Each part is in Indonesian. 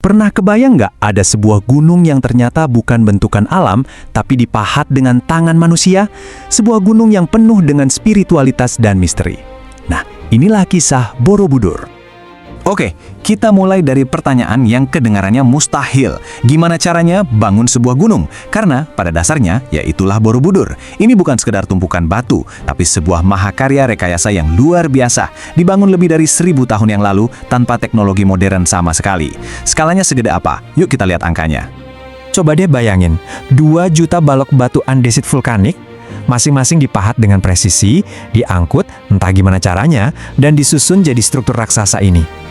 Pernah kebayang nggak ada sebuah gunung yang ternyata bukan bentukan alam, tapi dipahat dengan tangan manusia? Sebuah gunung yang penuh dengan spiritualitas dan misteri. Nah, inilah kisah Borobudur. Oke, kita mulai dari pertanyaan yang kedengarannya mustahil. Gimana caranya bangun sebuah gunung? Karena pada dasarnya, ya itulah Borobudur. Ini bukan sekedar tumpukan batu, tapi sebuah mahakarya rekayasa yang luar biasa. Dibangun lebih dari 1000 tahun yang lalu tanpa teknologi modern sama sekali. Skalanya segede apa? Yuk kita lihat angkanya. Coba deh bayangin, 2 juta balok batu andesit vulkanik, masing-masing dipahat dengan presisi, diangkut, entah gimana caranya, dan disusun jadi struktur raksasa ini.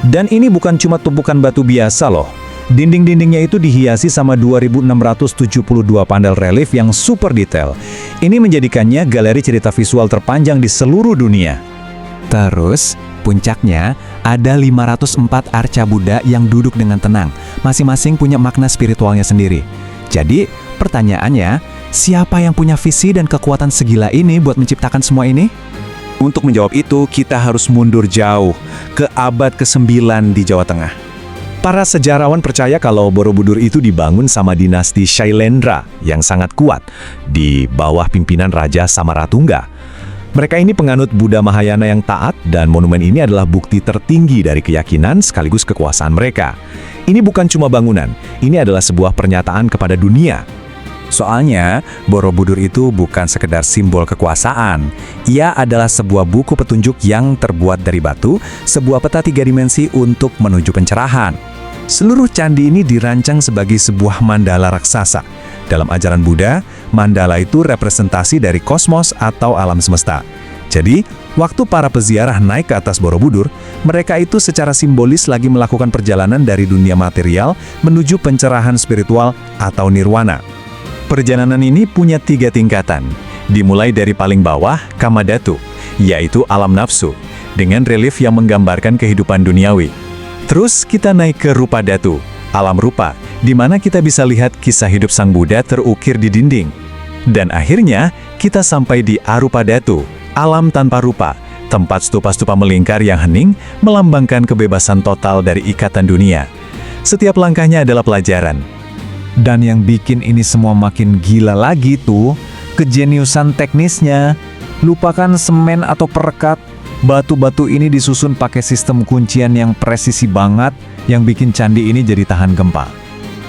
Dan ini bukan cuma tumpukan batu biasa loh. Dinding-dindingnya itu dihiasi sama 2.672 panel relief yang super detail. Ini menjadikannya galeri cerita visual terpanjang di seluruh dunia. Terus, puncaknya ada 504 arca Buddha yang duduk dengan tenang. Masing-masing punya makna spiritualnya sendiri. Jadi, pertanyaannya, siapa yang punya visi dan kekuatan segila ini buat menciptakan semua ini? Untuk menjawab itu, kita harus mundur jauh ke abad ke-9 di Jawa Tengah. Para sejarawan percaya kalau Borobudur itu dibangun sama dinasti Shailendra yang sangat kuat di bawah pimpinan Raja Samaratungga. Mereka ini penganut Buddha Mahayana yang taat, dan monumen ini adalah bukti tertinggi dari keyakinan sekaligus kekuasaan mereka. Ini bukan cuma bangunan, ini adalah sebuah pernyataan kepada dunia. Soalnya, Borobudur itu bukan sekedar simbol kekuasaan. Ia adalah sebuah buku petunjuk yang terbuat dari batu, sebuah peta 3 dimensi untuk menuju pencerahan. Seluruh candi ini dirancang sebagai sebuah mandala raksasa. Dalam ajaran Buddha, mandala itu representasi dari kosmos atau alam semesta. Jadi, waktu para peziarah naik ke atas Borobudur, mereka itu secara simbolis lagi melakukan perjalanan dari dunia material menuju pencerahan spiritual atau nirwana. Perjalanan ini punya 3 tingkatan, dimulai dari paling bawah, Kamadhatu, yaitu alam nafsu, dengan relief yang menggambarkan kehidupan duniawi. Terus kita naik ke Rupadatu, alam rupa, di mana kita bisa lihat kisah hidup Sang Buddha terukir di dinding. Dan akhirnya, kita sampai di Arupadatu, alam tanpa rupa, tempat stupa-stupa melingkar yang hening, melambangkan kebebasan total dari ikatan dunia. Setiap langkahnya adalah pelajaran. Dan yang bikin ini semua makin gila lagi tuh, kejeniusan teknisnya. Lupakan semen atau perekat, batu-batu ini disusun pakai sistem kuncian yang presisi banget, yang bikin candi ini jadi tahan gempa.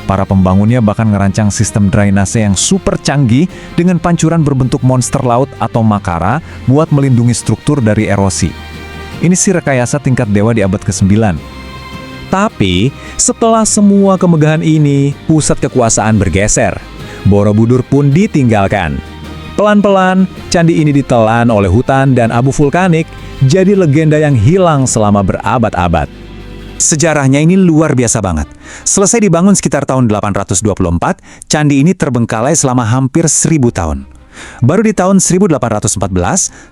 Para pembangunnya bahkan ngerancang sistem drainase yang super canggih dengan pancuran berbentuk monster laut atau makara buat melindungi struktur dari erosi. Ini sih rekayasa tingkat dewa di abad ke-9. Tapi, setelah semua kemegahan ini, pusat kekuasaan bergeser. Borobudur pun ditinggalkan. Pelan-pelan, candi ini ditelan oleh hutan dan abu vulkanik, jadi legenda yang hilang selama berabad-abad. Sejarahnya ini luar biasa banget. Selesai dibangun sekitar tahun 824, candi ini terbengkalai selama hampir 1000 tahun. Baru di tahun 1814,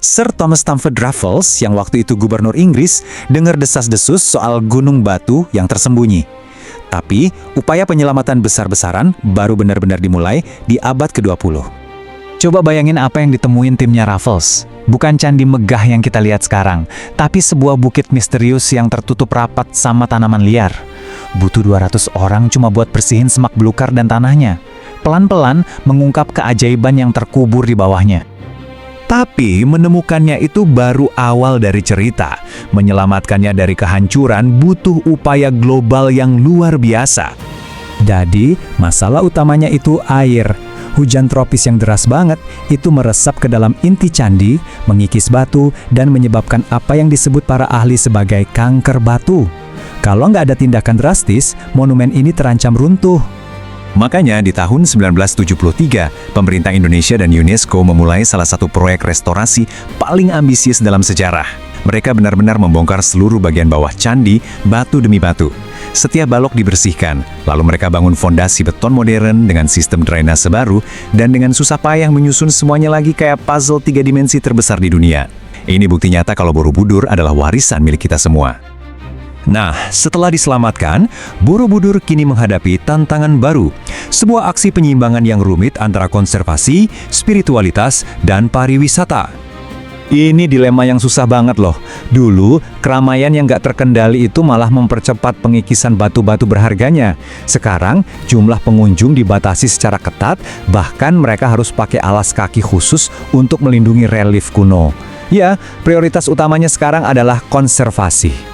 Sir Thomas Stamford Raffles yang waktu itu gubernur Inggris dengar desas-desus soal gunung batu yang tersembunyi. Tapi, upaya penyelamatan besar-besaran baru benar-benar dimulai di abad ke-20. Coba bayangin apa yang ditemuin timnya Raffles. Bukan candi megah yang kita lihat sekarang, tapi sebuah bukit misterius yang tertutup rapat sama tanaman liar. Butuh 200 orang cuma buat bersihin semak belukar dan tanahnya. Pelan-pelan mengungkap keajaiban yang terkubur di bawahnya. Tapi menemukannya itu baru awal dari cerita. Menyelamatkannya dari kehancuran butuh upaya global yang luar biasa. Jadi, masalah utamanya itu air. Hujan tropis yang deras banget itu meresap ke dalam inti candi, mengikis batu, dan menyebabkan apa yang disebut para ahli sebagai kanker batu. Kalau nggak ada tindakan drastis, monumen ini terancam runtuh. Makanya di tahun 1973, pemerintah Indonesia dan UNESCO memulai salah satu proyek restorasi paling ambisius dalam sejarah. Mereka benar-benar membongkar seluruh bagian bawah candi, batu demi batu. Setiap balok dibersihkan, lalu mereka bangun fondasi beton modern dengan sistem drainase baru, dan dengan susah payah menyusun semuanya lagi kayak puzzle 3 dimensi terbesar di dunia. Ini bukti nyata kalau Borobudur adalah warisan milik kita semua. Nah, setelah diselamatkan, Borobudur kini menghadapi tantangan baru. Sebuah aksi penyeimbangan yang rumit antara konservasi, spiritualitas, dan pariwisata. Ini dilema yang susah banget loh. Dulu, keramaian yang gak terkendali itu malah mempercepat pengikisan batu-batu berharganya. Sekarang, jumlah pengunjung dibatasi secara ketat, bahkan mereka harus pakai alas kaki khusus untuk melindungi relief kuno. Ya, prioritas utamanya sekarang adalah konservasi.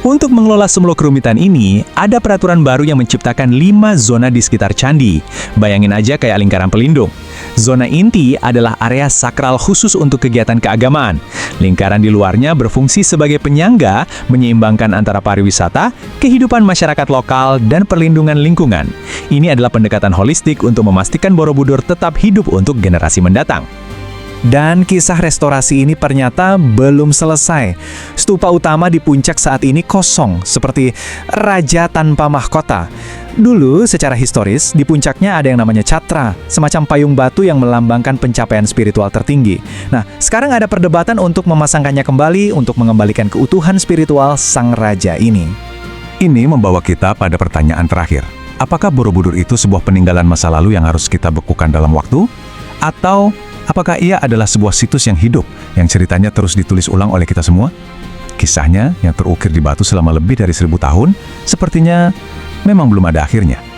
Untuk mengelola semua kerumitan ini, ada peraturan baru yang menciptakan 5 zona di sekitar candi. Bayangin aja kayak lingkaran pelindung. Zona inti adalah area sakral khusus untuk kegiatan keagamaan. Lingkaran di luarnya berfungsi sebagai penyangga, menyeimbangkan antara pariwisata, kehidupan masyarakat lokal, dan perlindungan lingkungan. Ini adalah pendekatan holistik untuk memastikan Borobudur tetap hidup untuk generasi mendatang. Dan kisah restorasi ini ternyata belum selesai. Stupa utama di puncak saat ini kosong, seperti raja tanpa mahkota. Dulu, secara historis, di puncaknya ada yang namanya catra, semacam payung batu yang melambangkan pencapaian spiritual tertinggi. Nah, sekarang ada perdebatan untuk memasangkannya kembali untuk mengembalikan keutuhan spiritual sang raja ini. Ini membawa kita pada pertanyaan terakhir. Apakah Borobudur itu sebuah peninggalan masa lalu yang harus kita bekukan dalam waktu? Atau apakah ia adalah sebuah situs yang hidup, yang ceritanya terus ditulis ulang oleh kita semua? Kisahnya yang terukir di batu selama lebih dari 1000 tahun, sepertinya memang belum ada akhirnya.